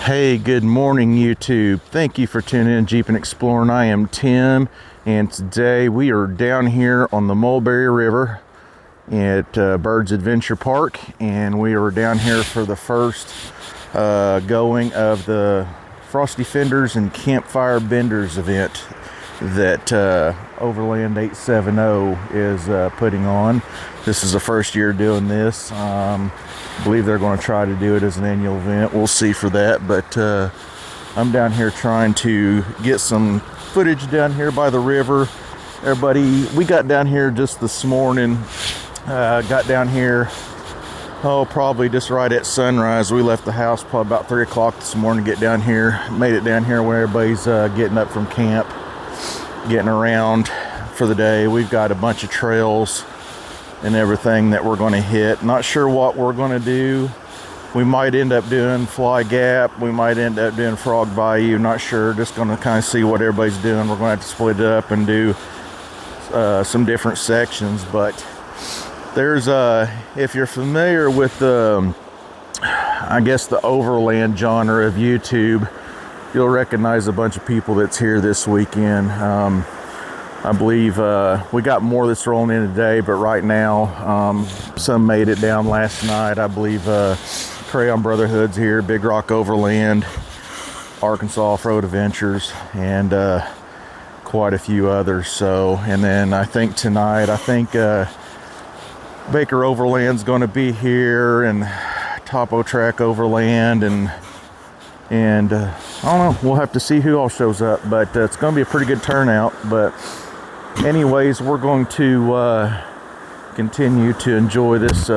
Hey, good morning, YouTube. Thank you for tuning in Jeep and Exploring. I am Tim, and today we are down here on the Mulberry River at Bird's Adventure Park, and we are down here for the first going of the Frosty Fenders and Campfire Benders event that Overland 870 is putting on. This is the first year doing this. I believe they're going to try to do it as an annual event. We'll see for that, but I'm down here trying to get some footage down here by the river. Everybody, we got down here just this morning. Got down here, probably just right at sunrise. We left the house probably about 3 o'clock this morning to get down here. Made it down here where everybody's getting up from camp, getting around for the day. We've got a bunch of trails and everything that we're going to hit. Not sure what we're going to do. We might end up doing Fly Gap. We might end up doing Frog Bayou. Not sure. Just going to kind of see what everybody's doing. We're going to have to split it up and do some different sections. But there's if you're familiar with the, I guess, the overland genre of YouTube, you'll recognize a bunch of people that's here this weekend. I believe we got more that's rolling in today, but right now some made it down last night. I believe Crayon Brotherhood's here, Big Rock Overland, Arkansas Offroad Adventures, and quite a few others. So, and then I think tonight, Baker Overland's going to be here, and Topo Track Overland, and I don't know, we'll have to see who all shows up, but it's going to be a pretty good turnout. But anyways, we're going to continue to enjoy this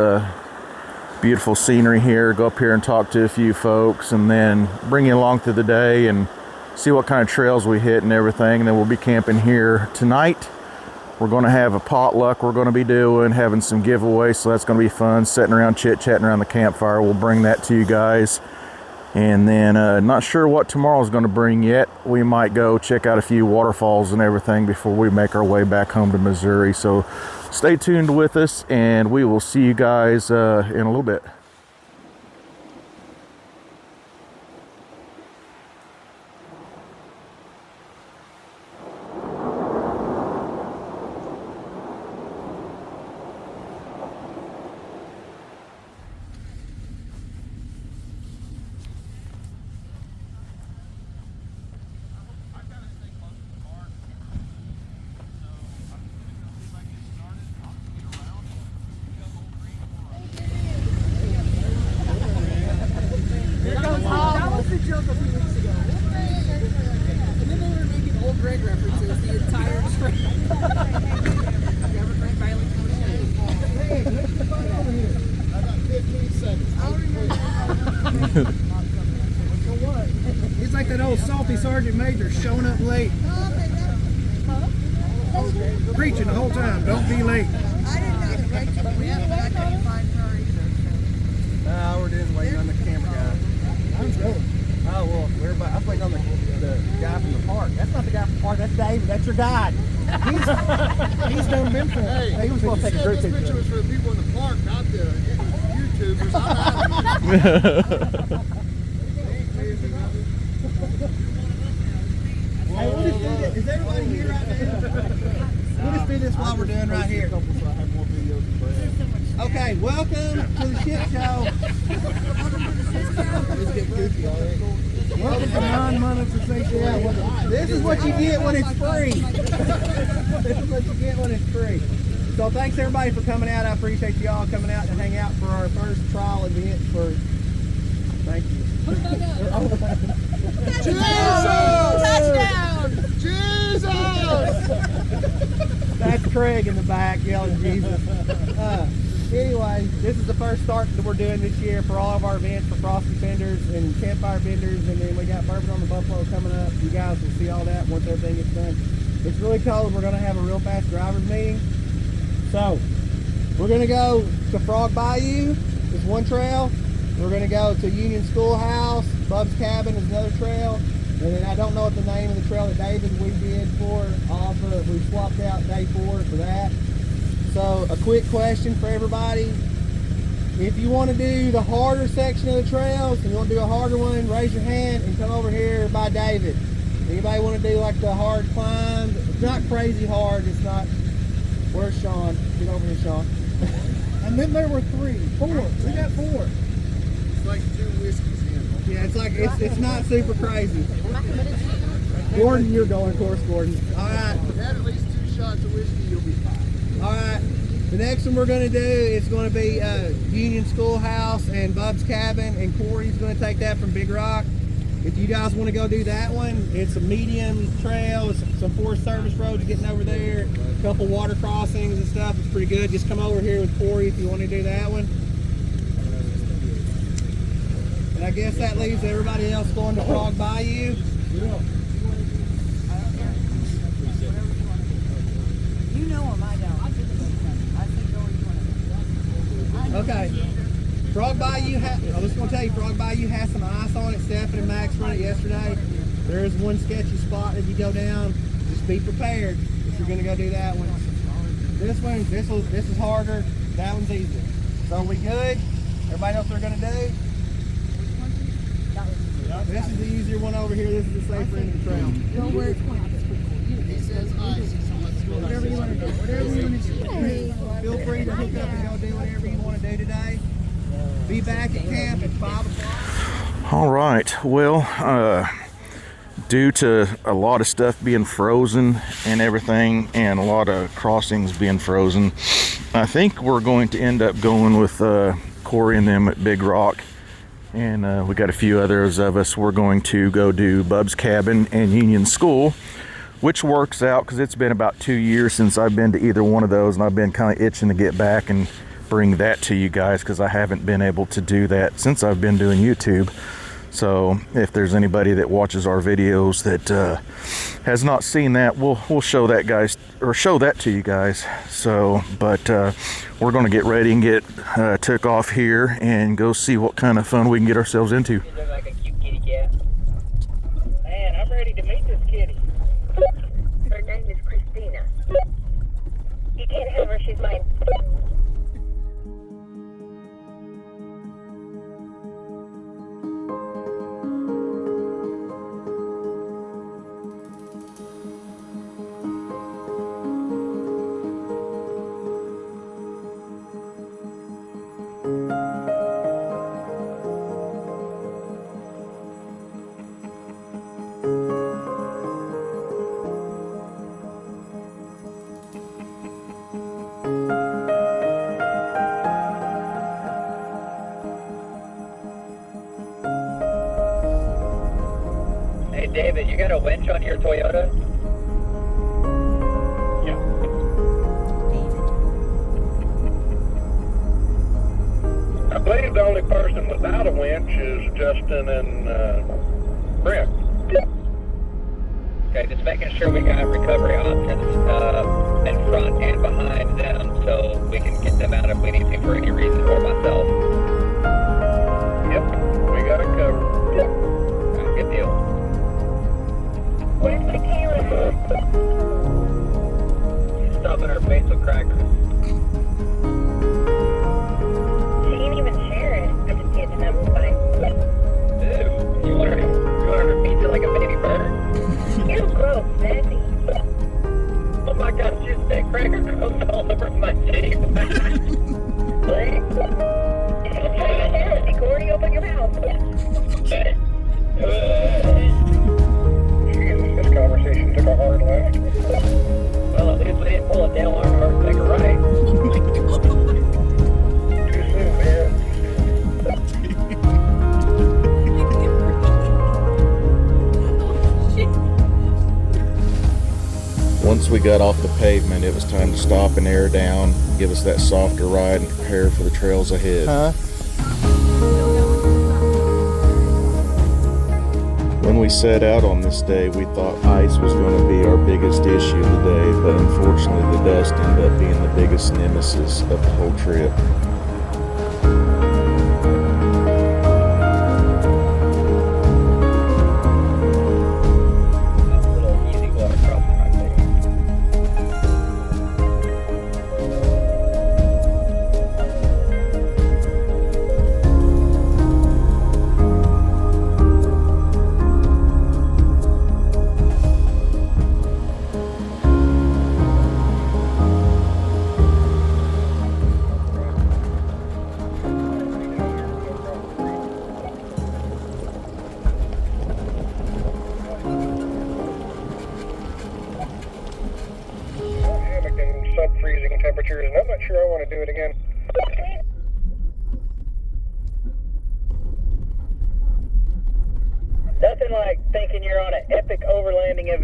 beautiful scenery here, go up here and talk to a few folks, and then bring you along through the day and see what kind of trails we hit and everything. And then we'll be camping here tonight. We're going to have a potluck we're going to be doing, having some giveaways, so that's going to be fun, sitting around chit-chatting around the campfire. We'll bring that to you guys. And then not sure what tomorrow's going to bring yet. We might go check out a few waterfalls and everything before we make our way back home to Missouri. So stay tuned with us, and we will see you guys in a little bit. Joke a few weeks ago. And then they were making old Greg references the entire trip. Never drank by like 20 days. Hey, let's get over here. I got 15 seconds. I don't remember. So what? He's like that old salty sergeant major showing up late. Preaching the whole time. Don't be late. I didn't know that Rachel. We haven't got any fine for her either. No, we're just waiting on the camera guy. I'm going. Oh, well, I was waiting on the guy from the park. That's not the guy from the park, that's David. That's your guide. He's done been for Hey, he was supposed to take a group this picture was for the people in the park, not the YouTubers. Hey, we'll just do this. Is everybody here right now? We'll just do this while we're doing right here. Okay, welcome to the shit show. Welcome to non-monetization. This is what you get when it's free. This is what you get when it's free. So thanks everybody for coming out. I appreciate you all coming out to hang out for our first trial event for. Thank you. Jesus! Jesus! That's Craig in the back yelling Jesus. Anyway, this is the first start that we're doing this year for all of our events for Frosty Fenders and Campfire Benders, and then we got Bourbon on the Buffalo coming up. You guys will see all that once everything gets done. It's really cold. We're going to have a real fast drivers meeting. So, we're going to go to Frog Bayou. It's one trail. We're going to go to Union Schoolhouse. Bub's Cabin is another trail. And then I don't know what the name of the trail that David we did for. We swapped out day 4 for that. So a quick question for everybody. If you want to do the harder section of the trails and you want to do a harder one, raise your hand and come over here by David. Anybody want to do like the hard climb? It's not crazy hard. It's not. Where's Sean? Get over here, Sean. And then there were 4. We got 4. It's like 2 whiskeys in. Yeah, it's like it's not super crazy. Gordon, you're going, of course, Gordon. All right. Add at least 2 shots of whiskey, you'll be fine. All right. The next one we're going to do is going to be Union Schoolhouse and Bub's Cabin, and Corey's going to take that from Big Rock. If you guys want to go do that one, it's a medium trail. It's some Forest Service roads getting over there, a couple water crossings and stuff. It's pretty good. Just come over here with Corey if you want to do that one. And I guess that leaves everybody else going to Frog Bayou. You know him, I don't. I think you want to. Okay. Frog Bayou, I was going to tell you, Frog Bayou has some ice on it. Stephen and Max run it yesterday. There is one sketchy spot that you go down. Just be prepared if you're going to go do that one. This one, this is harder. That one's easier. So are we good? Everybody else they're going to do? This is the easier one over here. This is the safer end of the trail. He says ice, so let's go. Whatever you want to do. Whatever you want to do. Feel free to hook up and go do whatever you want to do today. Be back at camp at 5 o'clock. All right, well, due to a lot of stuff being frozen and everything, and a lot of crossings being frozen, I think we're going to end up going with Corey and them at Big Rock. And we got a few others of us. We're going to go do Bub's Cabin and Union School, which works out because it's been about 2 years since I've been to either one of those, and I've been kind of itching to get back and bring that to you guys because I haven't been able to do that since I've been doing YouTube. So if there's anybody that watches our videos that has not seen that, we'll show that show that to you guys. So, but we're going to get ready and get took off here and go see what kind of fun we can get ourselves into. You look like a cute kitty cat. Man, I'm ready to meet this kitty. Her name is Christina. You can't have her, she's mine. Hey, David, you got a winch on your Toyota? Yeah. I believe the only person without a winch is Justin and Brent. Okay, just making sure we got recovery options in front and behind them so we can get them out if we need to for any reason, or myself. Yep, we got it covered. Alright, good deal. Where's Tequila? She's stuffing her face with crackers. She ain't even share it. I just get the number fine. Ew, you want her to feed you like a baby bird? Ew, gross, nasty. Oh my gosh, you spit cracker crumbs all over my Jeep. What? If you try to share it, Corey, open your mouth. This conversation took a hard left. Well, at least we didn't pull a Dale Earnhardt and take a right. Too soon, man. Once we got off the pavement, it was time to stop and air down, give us that softer ride, and prepare for the trails ahead. When we set out on this day, we thought ice was going to be our biggest issue of the day, but unfortunately the dust ended up being the biggest nemesis of the whole trip. That's a little easy water crossing right there.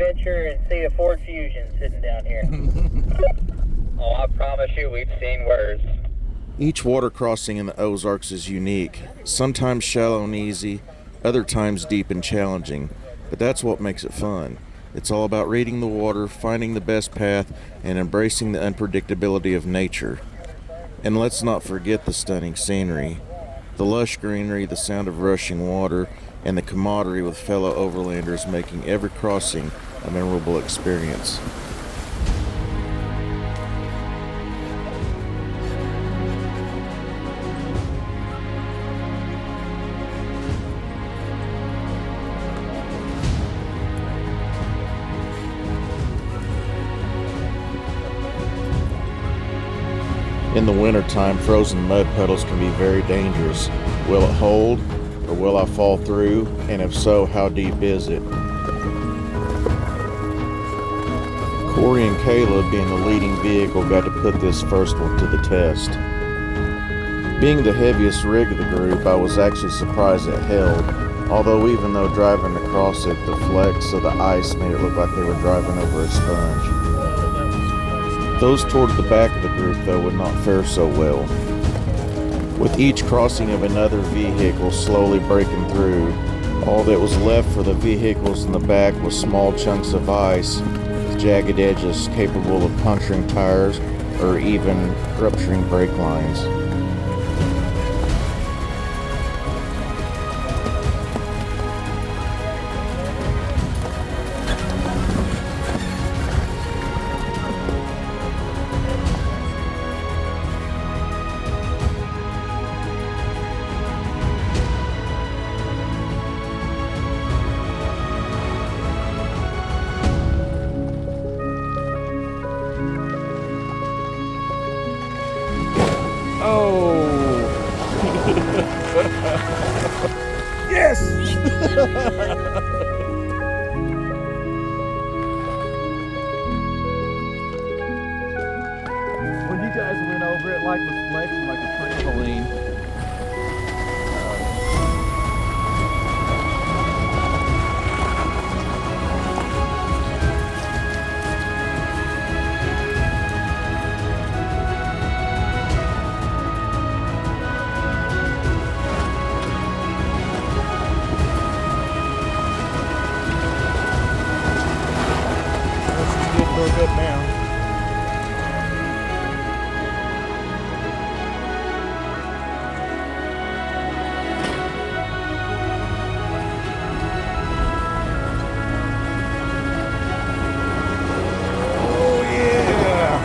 adventure and see a Ford Fusion sitting down here. Oh, I promise you, we've seen worse. Each water crossing in the Ozarks is unique, sometimes shallow and easy, other times deep and challenging, but that's what makes it fun. It's all about reading the water, finding the best path, and embracing the unpredictability of nature. And let's not forget the stunning scenery, the lush greenery, the sound of rushing water, and the camaraderie with fellow overlanders, making every crossing a memorable experience. In the wintertime, frozen mud puddles can be very dangerous. Will it hold, or will I fall through? And if so, how deep is it? Corey and Caleb, being the leading vehicle, got to put this first one to the test. Being the heaviest rig of the group, I was actually surprised it held, although even though driving across it, the flecks of the ice made it look like they were driving over a sponge. Those toward the back of the group, though, would not fare so well. With each crossing of another vehicle slowly breaking through, all that was left for the vehicles in the back was small chunks of ice, with jagged edges capable of puncturing tires or even rupturing brake lines. When you guys went over it, like was flexing like a trampoline. Good now. Oh yeah.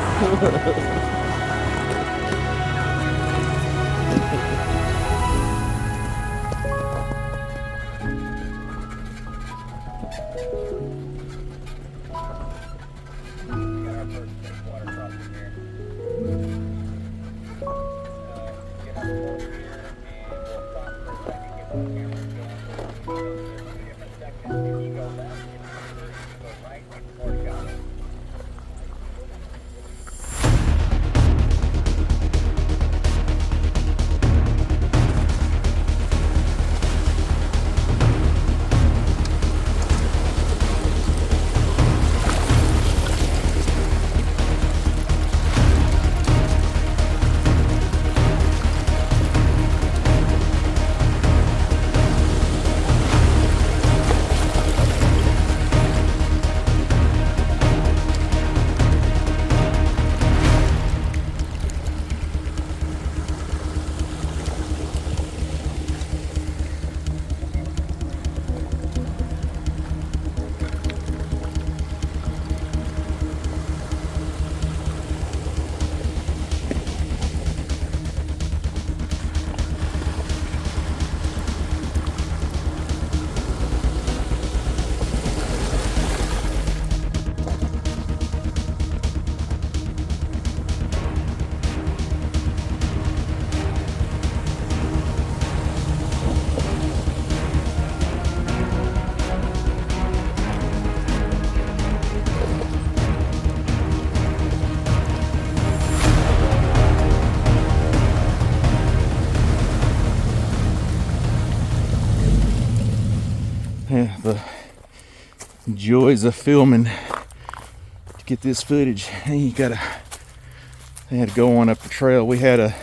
joys of filming to get this footage. They had to go on up the trail. We had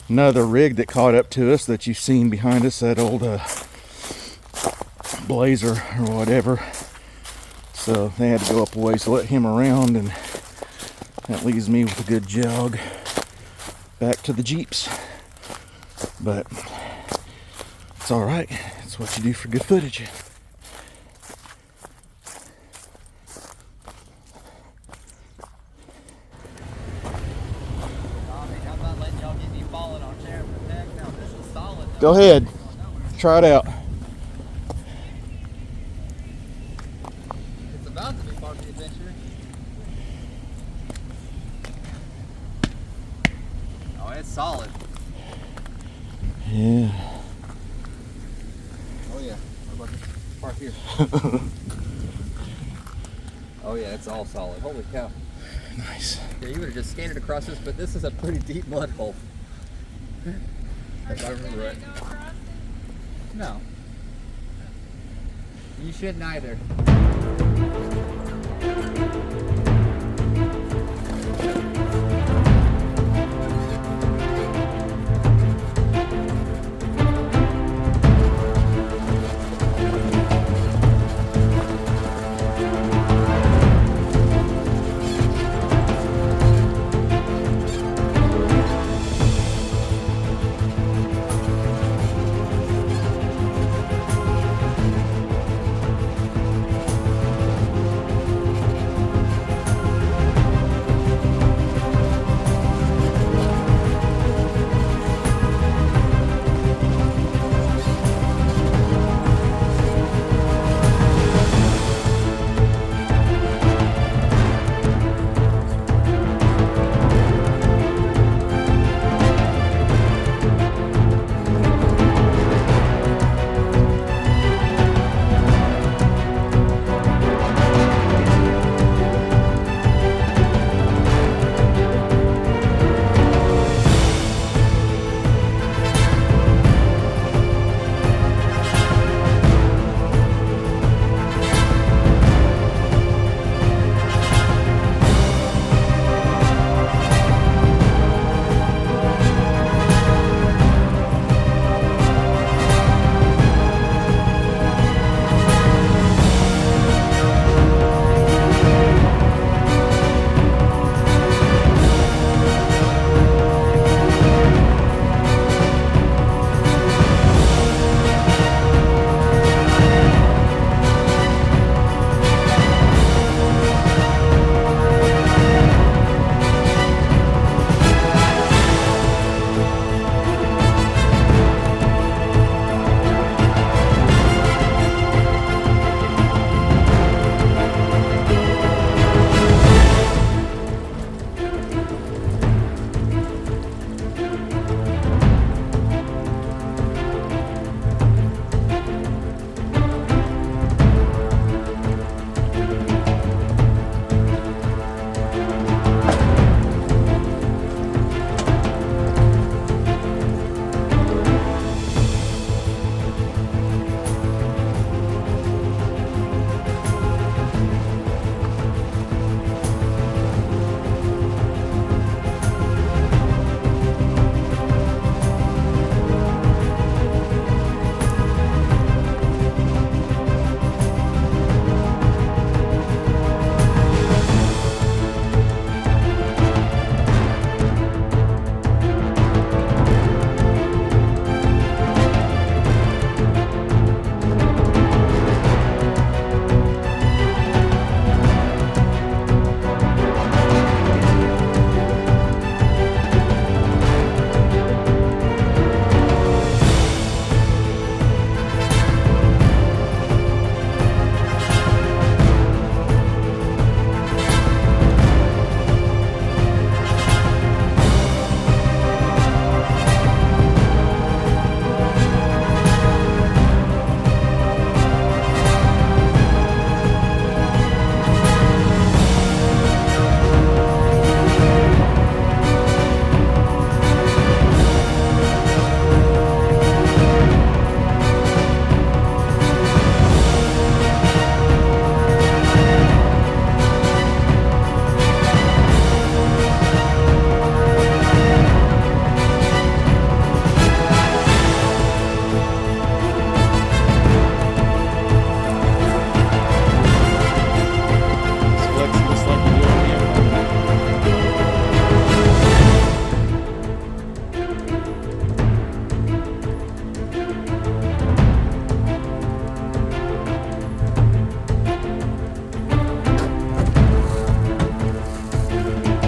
another rig that caught up to us that you've seen behind us, that old Blazer or whatever. So they had to go up a ways to let him around, and that leaves me with a good jog back to the Jeeps. But it's all right. It's what you do for good footage. Go ahead. Try it out. It's about to be part of the adventure. Oh, it's solid. Yeah. Oh yeah. What about this part here? Oh yeah, it's all solid. Holy cow. Nice. Yeah, you would have just scanned it across this, but this is a pretty deep mud hole. If I remember right. No. You shouldn't either.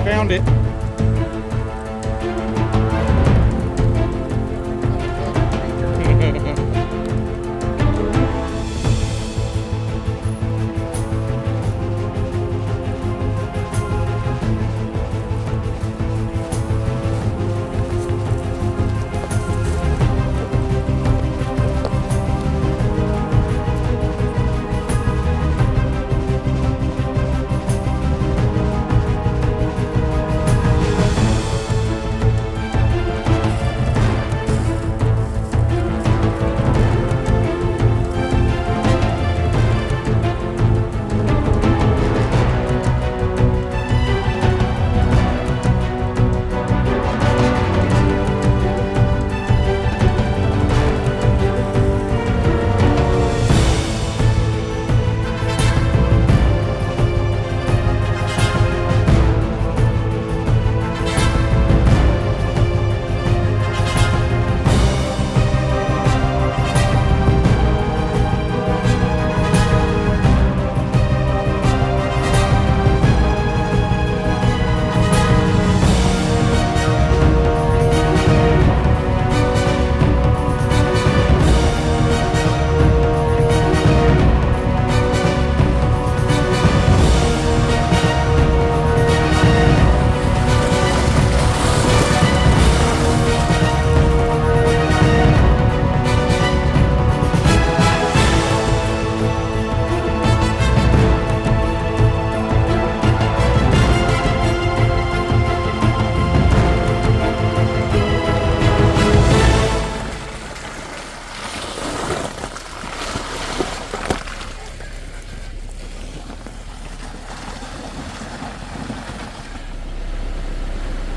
Found it.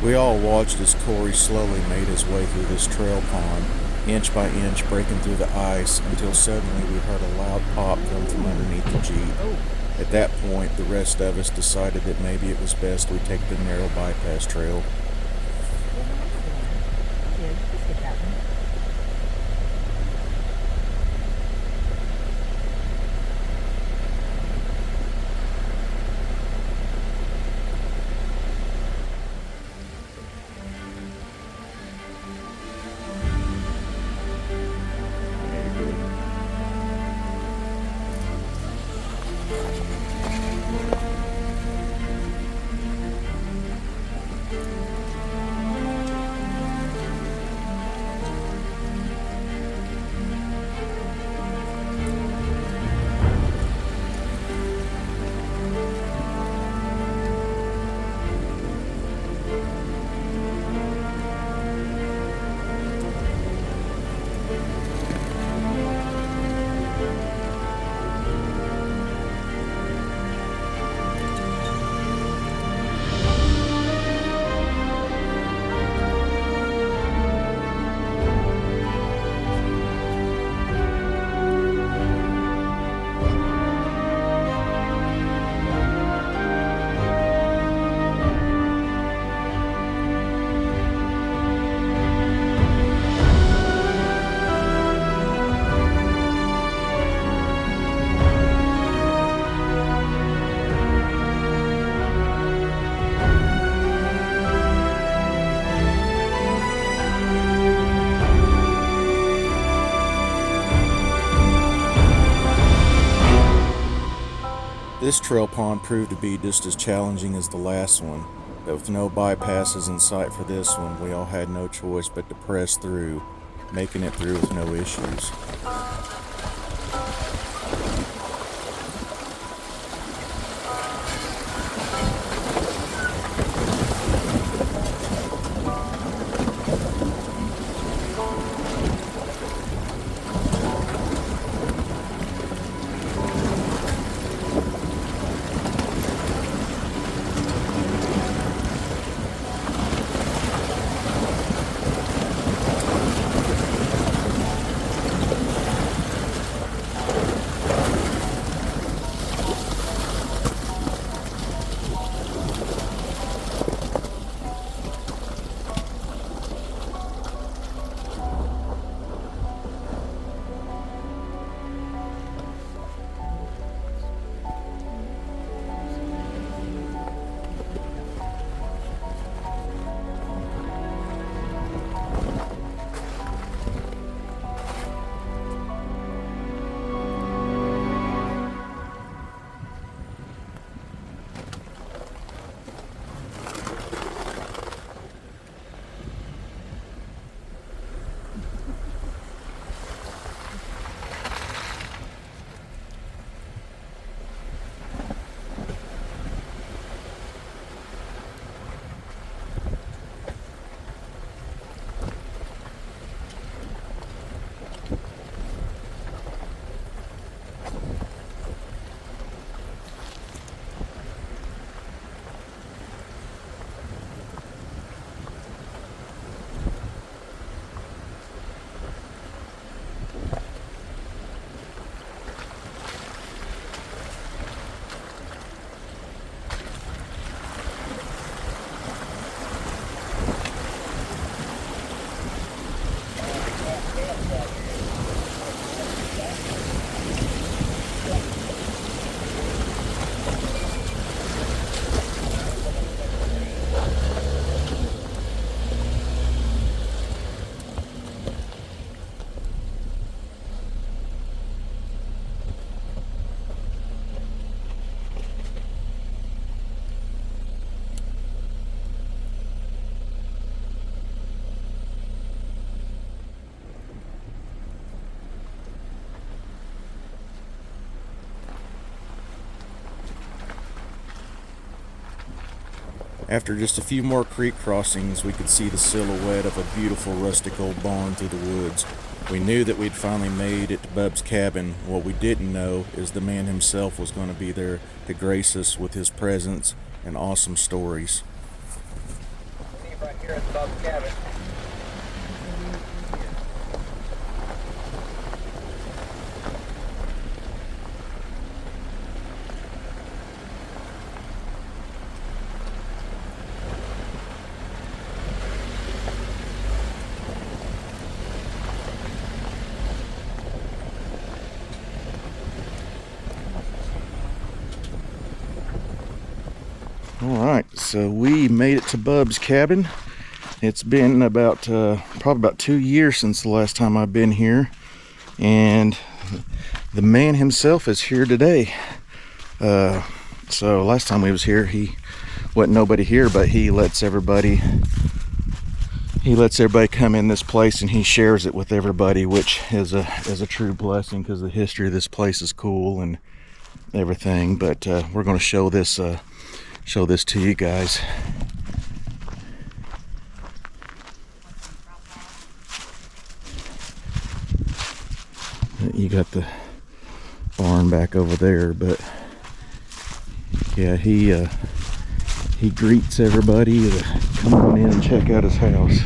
We all watched as Corey slowly made his way through this trail pond, inch by inch breaking through the ice, until suddenly we heard a loud pop come from underneath the Jeep. At that point, the rest of us decided that maybe it was best we take the narrow bypass trail. Yeah, just get that one. This trail pond proved to be just as challenging as the last one, but with no bypasses in sight for this one, we all had no choice but to press through, making it through with no issues. After just a few more creek crossings, we could see the silhouette of a beautiful rustic old barn through the woods. We knew that we'd finally made it to Bub's cabin. What we didn't know is the man himself was going to be there to grace us with his presence and awesome stories. Right here at Bub's cabin. All right, so we made it to Bub's cabin. It's been about probably about 2 years since the last time I've been here, and the man himself is here today. So last time we was here, he wasn't nobody here, but he lets everybody come in this place and he shares it with everybody, which is a true blessing because the history of this place is cool and everything. But we're going to show this to you guys. You got the barn back over there, but yeah, he greets everybody to come on in and check out his house.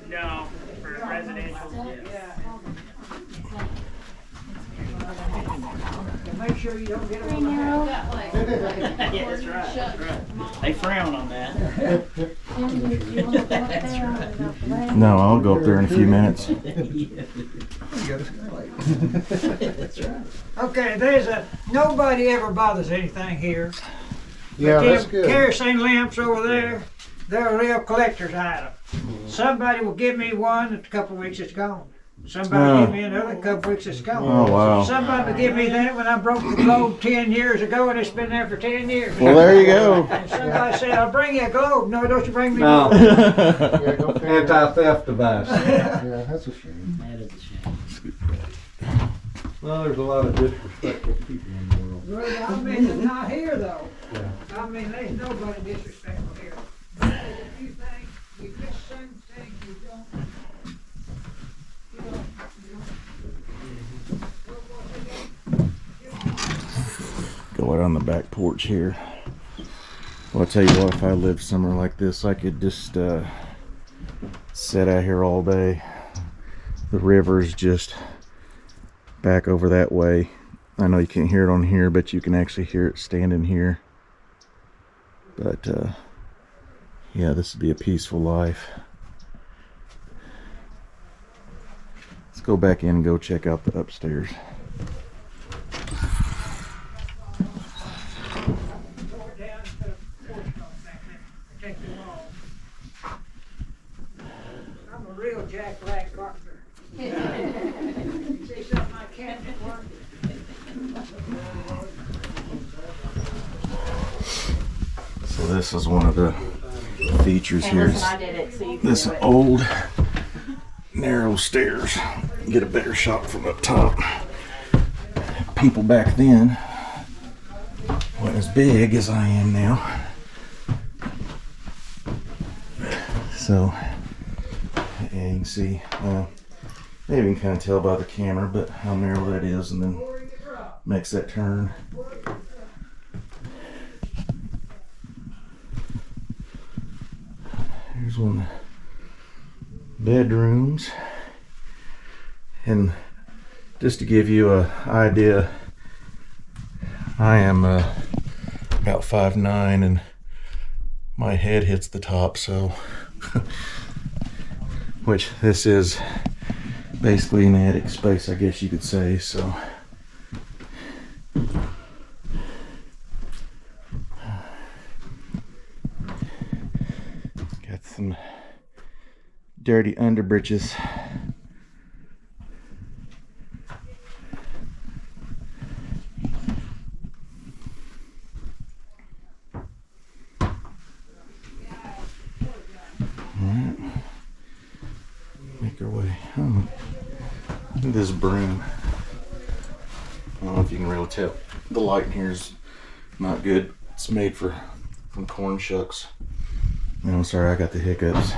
No, for residential. Make sure you don't get it on the house. Yeah, that's right. That's right. They frown on that. No, I'll go up there in a few minutes. Okay, nobody ever bothers anything here. Yeah, But that's them good. kerosene lamps over there, they're a real collector's item. Somebody will give me one, a couple of weeks it's gone. Somebody give me another, couple of weeks it's gone. Oh, wow. Somebody will give me that when I broke the globe 10 years ago and it's been there for 10 years. Well, there you go. And somebody said, I'll bring you a globe. No, don't you bring me a globe. Yeah, go figure it out. Anti-theft device. Yeah, that's a shame. That is a shame. Well, there's a lot of disrespectful people in the world. Well, I mean, not here though. Yeah. I mean, there's nobody disrespectful here. There's a few things, you miss certain things, you don't. Go out on the back porch here. Well, I'll tell you what, if I lived somewhere like this, I could just sit out here all day. The river's just back over that way. I know you can't hear it on here, but you can actually hear it standing here. But yeah, this would be a peaceful life. Let's go back in and go check out the upstairs. I'm a real Jack Black carpenter. You see something I can't work. So this is one of the features here. This old narrow stairs. Get a better shot from up top. People back then weren't as big as I am now. So yeah, you can see, maybe you can kind of tell by the camera, but how narrow that is, and then makes that turn. Here's one of the bedrooms, and just to give you an idea, I am about 5'9", and my head hits the top, so which this is basically an attic space, I guess you could say. So got some dirty underbreeches. this broom. I don't know if you can really tell. The light in here is not good. It's made from corn shucks. I'm sorry, I got the hiccups.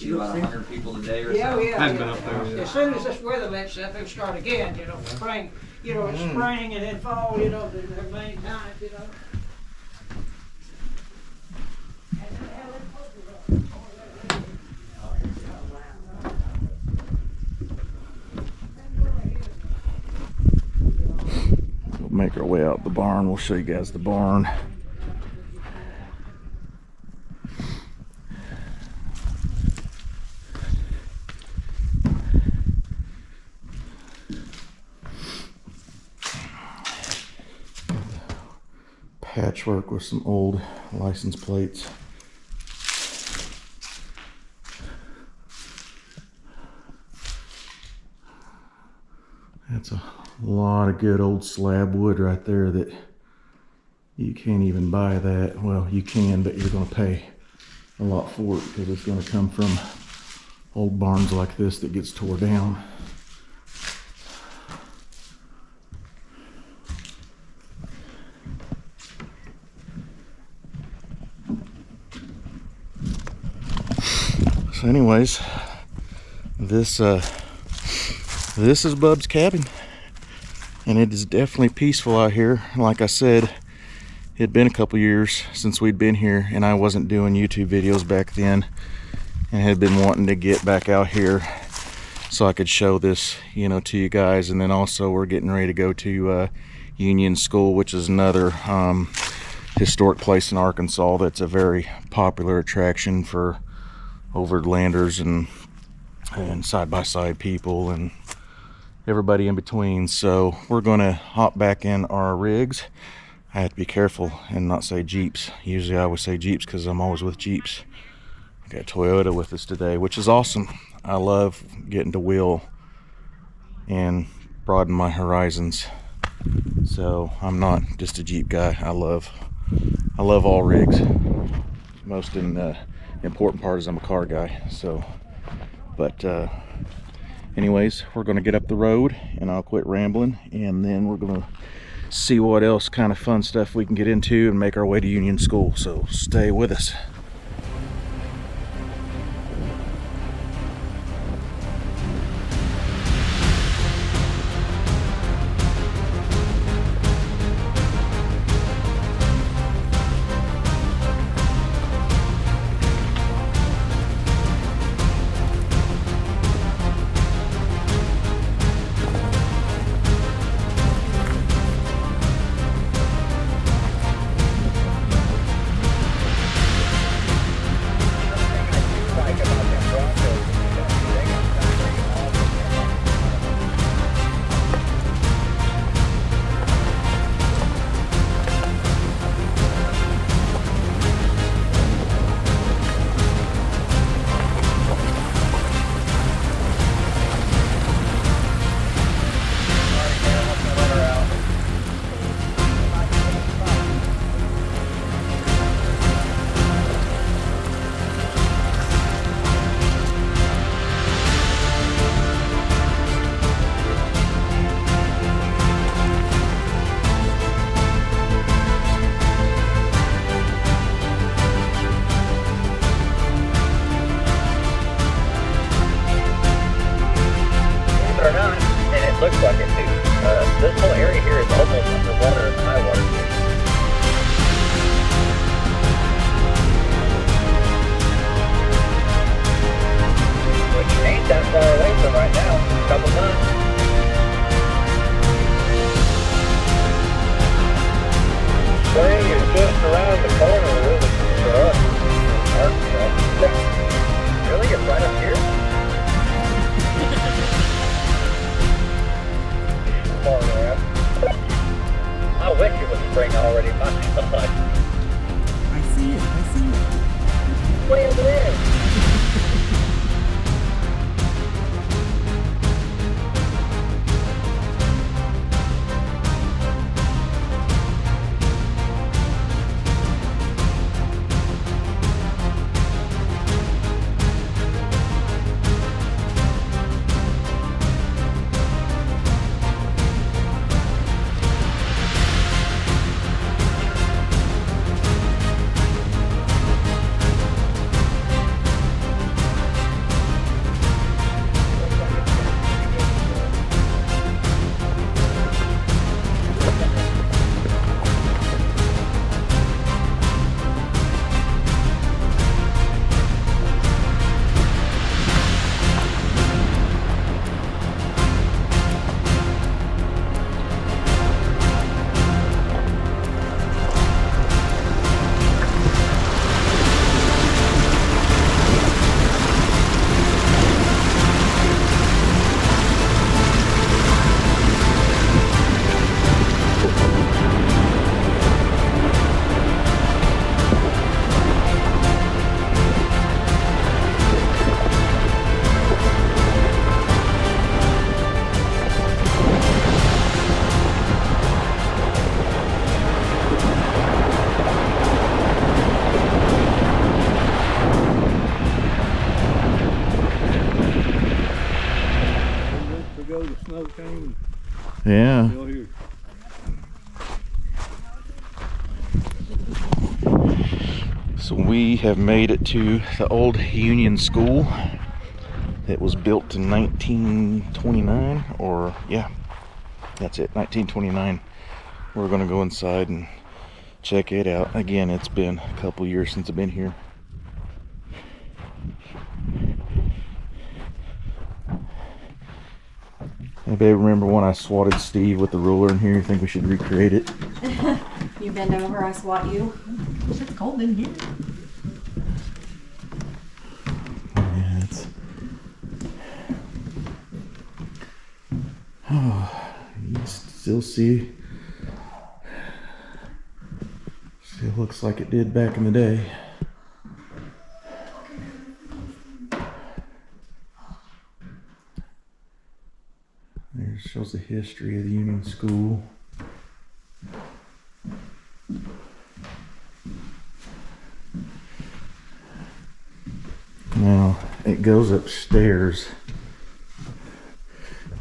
About 100 people a day or Yeah, so. yeah. I've been up there. As soon as this weather lets up, it'll start again, you know, spring, it's spring and then fall, their main times, We'll make our way out the barn. We'll show you guys the barn. Patchwork with some old license plates. That's a lot of good old slab wood right there that you can't even buy that. Well, you can, but you're going to pay a lot for it because it's going to come from old barns like this that gets tore down. So anyways, this is Bub's cabin, and it is definitely peaceful out here. Like I said, it had been a couple years since we'd been here, and I wasn't doing YouTube videos back then, and had been wanting to get back out here so I could show this, to you guys. And then also we're getting ready to go to Union School, which is another historic place in Arkansas that's a very popular attraction for overlanders and side-by-side people and everybody in between. So we're going to hop back in our rigs. I have to be careful and not say Jeeps. Usually I always say Jeeps because I'm always with Jeeps. We got Toyota with us today, which is awesome. I love getting to wheel and broaden my horizons. So I'm not just a Jeep guy. I love all rigs. Most important part is I'm a car guy. So, but anyways, we're going to get up the road and I'll quit rambling, and then we're going to see what else kind of fun stuff we can get into and make our way to Union School. So stay with us. Looks like it too. This whole area here is almost underwater and high water. Which ain't that far away from right now. A couple months. Spring is just around the corner, really, for us. Really? It's right up here? I wish ago the snow came Yeah. and still here. So we have made it to the old Union School. It was built in 1929, or yeah, that's it, 1929. We're gonna go inside and check it out. Again, it's been a couple years since I've been here. Anybody remember when I swatted Steve with the ruler in here? You think we should recreate it? You bend over, I swat you. It's cold in here. Yeah, it's... Oh, you can still see... Still looks like it did back in the day. There shows the history of the Union School. Now it goes upstairs.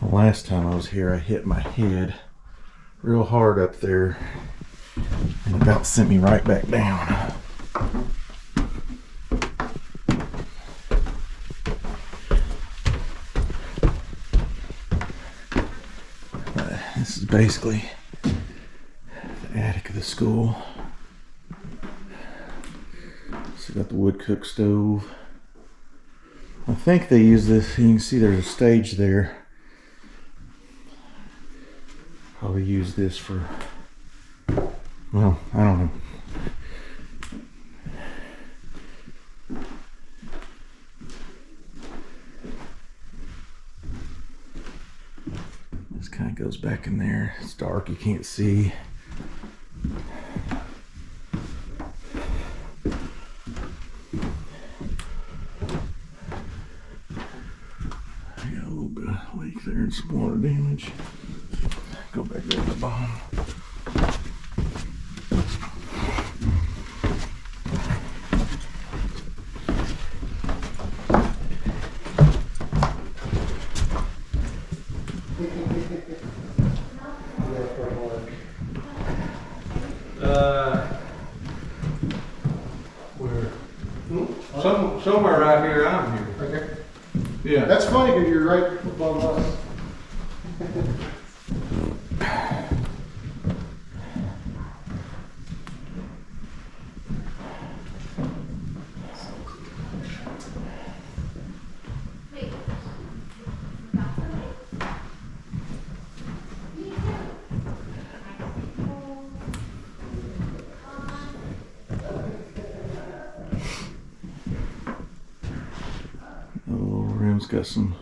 The last time I was here, I hit my head real hard up there and about sent me right back down. This is basically the attic of the school. So got the wood cook stove. I think they use this, you can see there's a stage there. Probably use this for, well, I don't know. This kind of goes back in there. It's dark, you can't see. I got a little bit of leak there and some water damage. Go back there at the bottom. Somewhere right here, I'm here. Okay. Yeah. That's funny because you're right above us. The little room's got some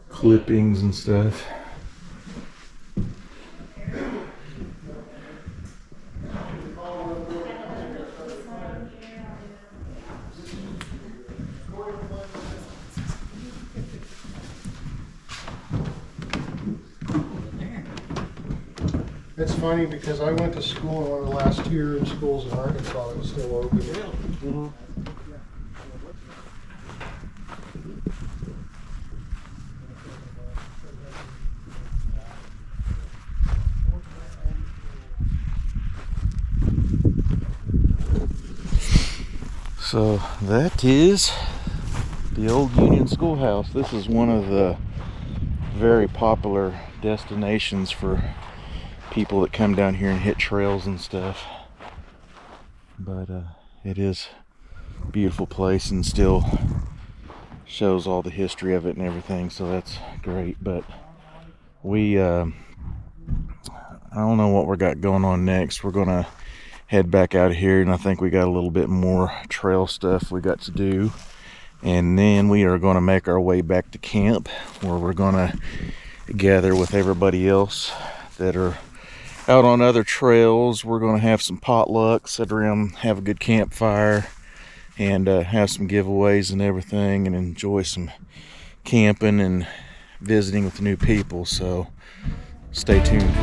clippings and stuff. It's funny because I went to school in one of the last tier in schools in Arkansas that was still open. Mm-hmm. So that is the old Union Schoolhouse. This is one of the very popular destinations for people that come down here and hit trails and stuff. But it is a beautiful place and still shows all the history of it and everything, so that's great. But we I don't know what we got going on next. We're gonna head back out of here, and I think we got a little bit more trail stuff we got to do, and then we are going to make our way back to camp, where we're going to gather with everybody else that are out on other trails. We're going to have some potluck, sit around, have a good campfire, and have some giveaways and everything, and enjoy some camping and visiting with new people. So stay tuned.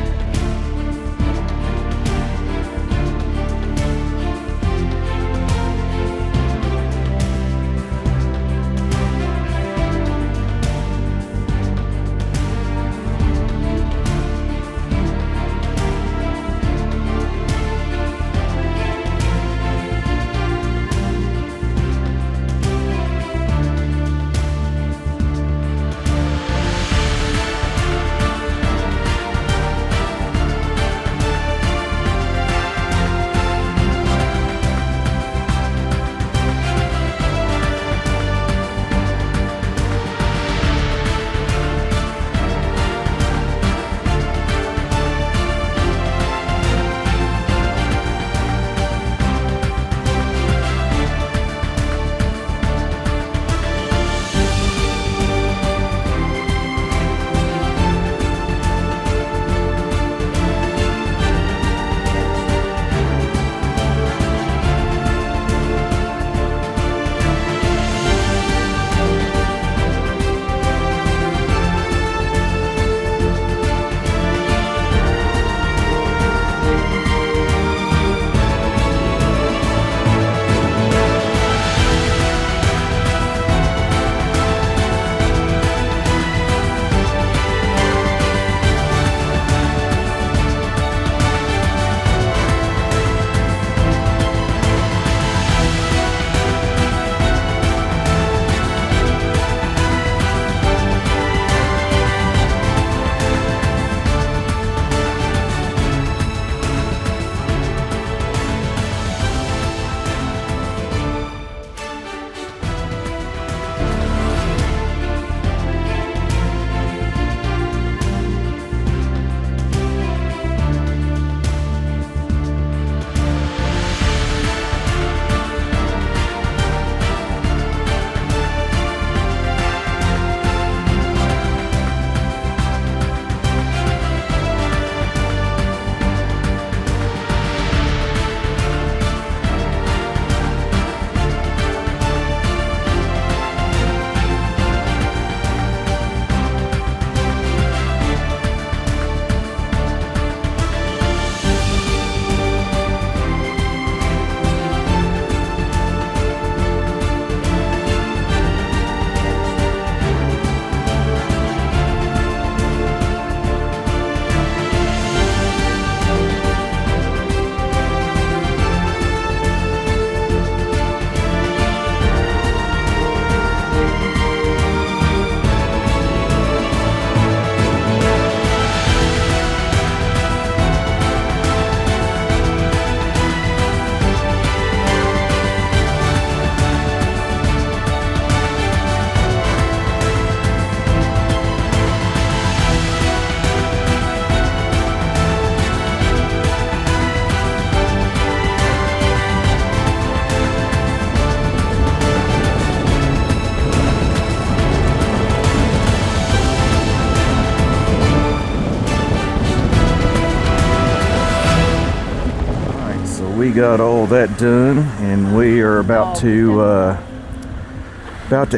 we got all that done, and we are about to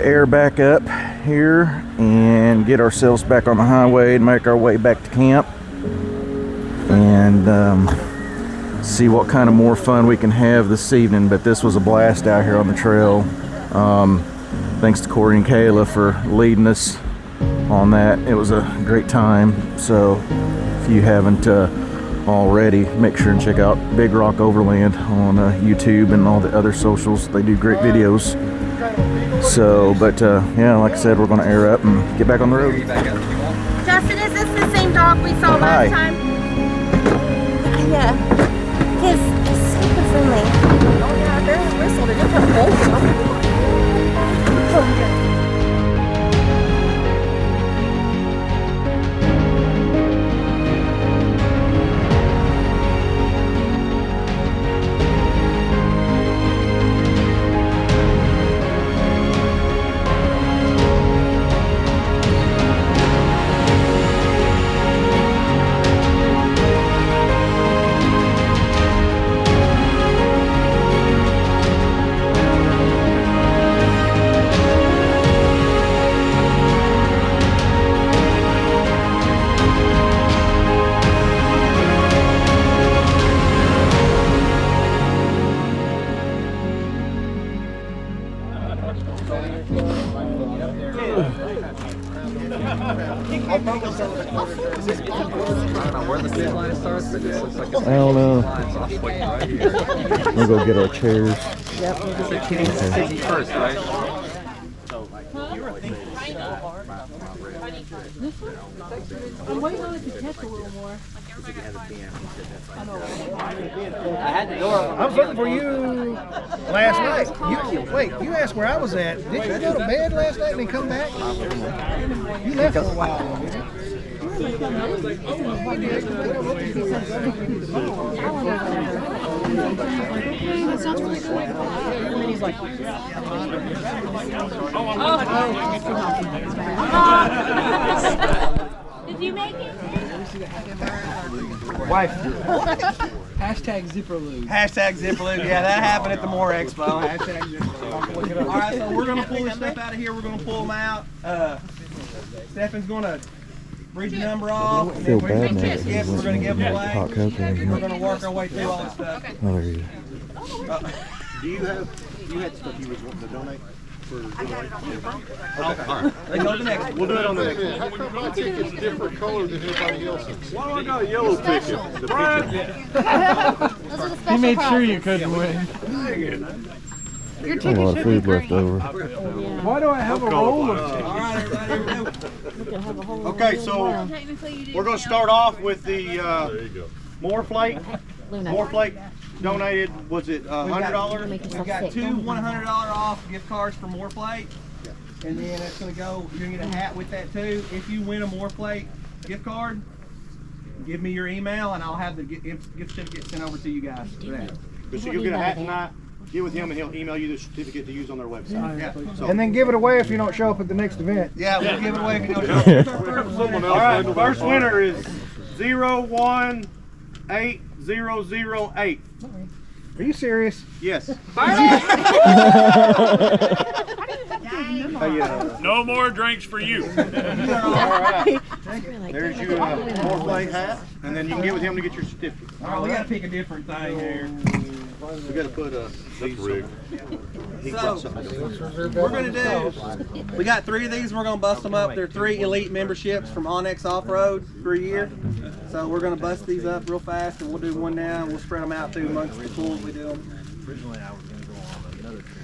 air back up here and get ourselves back on the highway and make our way back to camp, and see what kind of more fun we can have this evening. But this was a blast out here on the trail. Thanks to Corey and Kayla for leading us on that. It was a great time. So if you haven't already, make sure and check out Big Rock Overland on YouTube and all the other socials. They do great videos. So, but yeah, like I said, we're going to air up and get back on the road. Justin, is this the same dog we saw last time? Yeah. He's super friendly. Oh yeah, I barely whistled. It didn't have a bolt. Oh, yeah. I don't know. We'll go get our chairs. Yep. First, right? I'm waiting on it to catch a little more. I had the door open. I was looking for you last night. Wait, you asked where I was at. Did you go to bed last night and then come back? You left for a while, didn't you? Did you make it? Wife. Hashtag Zipperlube. Hashtag Zipperlube. Yeah, that happened at the Moore Expo. Hashtag Zipperlube. All right, so we're going to pull this stuff out of here. We're going to pull them out. Stefan's going to read the number off. I feel bad now. Gifts. We're going to give them away. Hot cocoa in We're here. going to work our way through all this stuff. Oh, there you go. You had stuff you was wanting to donate? Okay, all right. Let's go to the next one. We'll do it on the next one. How come my ticket's different color than everybody else's? Why do I got a yellow ticket? He made sure you couldn't win. A lot of food left over. Why do I have a roll of chicken? All right, everybody, here we go. Okay, so we're going to start off with the Moore Flake. Moore Flake donated, was it $100? We've got two $100 off gift cards for Moore Plate. And then that's going to go, you're going to get a hat with that too. If you win a Moore Plate gift card, give me your email and I'll have the gift certificate sent over to you guys for that. So you'll get a hat tonight, get with him and he'll email you the certificate to use on their website. Yeah. So, And then give it away if you don't show up at the next event. Yeah, we'll give it away if you don't show up. all right, first winner is 018008. Are you serious? Yes. No more drinks for you. All right. There's your Moore Flake hat, and then you can get with him to get your certificate. All right, we got to pick a different thing here. We got to put these. So, we're going to do, we got 3 of these, we're going to bust them up. They're 3 elite memberships from Onyx Offroad for a year. So we're going to bust these up real fast, and we'll do one now, and we'll spread them out through amongst the pools we do them. Originally, I was going to go on another trip.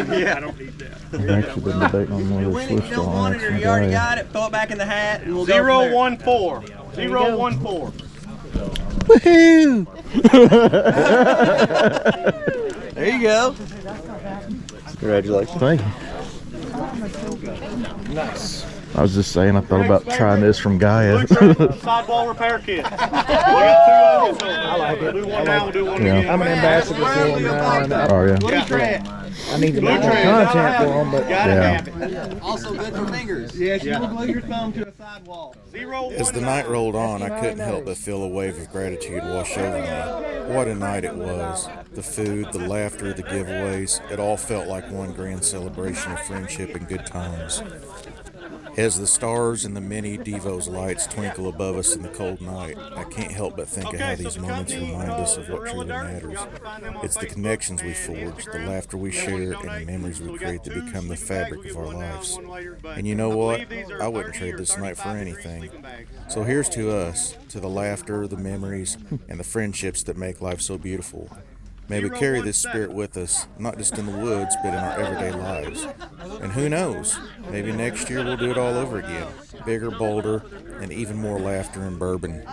Yeah, I don't need that. I've actually been debating on one of those If Swiss you don't want it or you already got it, throw it back in the hat, and we'll go from there. 014. Woohoo! There you go. Congratulations. Thank you. Nice. I was just saying, I thought about trying this from Gaia. Sidewall repair kit. We got 2 of them. I like it. We'll do one now, we'll do one again. I'm an ambassador for them now. Oh, yeah. What is that? I need to make more content for them, but Gotta Yeah. have it. Also good for fingers. Yes, you will glue your thumb to a sidewall. 0, As the night rolled on, I couldn't help but feel a wave of gratitude wash over me. What a night it was. The food, the laughter, the giveaways, it all felt like one grand celebration of friendship and good times. As the stars and the many Devo's lights twinkle above us in the cold night, I can't help but think of how these moments remind us of what truly matters. It's the connections we forge, the laughter we share, and the memories we create that become the fabric of our lives. And you know what? I wouldn't trade this night for anything. So here's to us, to the laughter, the memories, and the friendships that make life so beautiful. May we carry this spirit with us, not just in the woods, but in our everyday lives. And who knows, maybe next year we'll do it all over again. Bigger, bolder, and even more laughter and bourbon.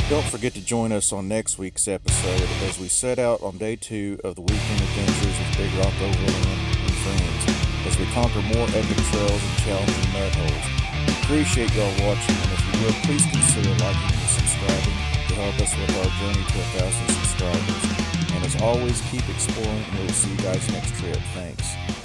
Don't forget to join us on next week's episode as we set out on day 2 of the weekend adventures of Big Rock Overland and friends as we conquer more epic trails and challenging mud holes. Appreciate y'all watching, and if you would, please consider liking and subscribing to help us with our journey to 1,000 subscribers. And as always, keep exploring, and we'll see you guys next trip. Thanks.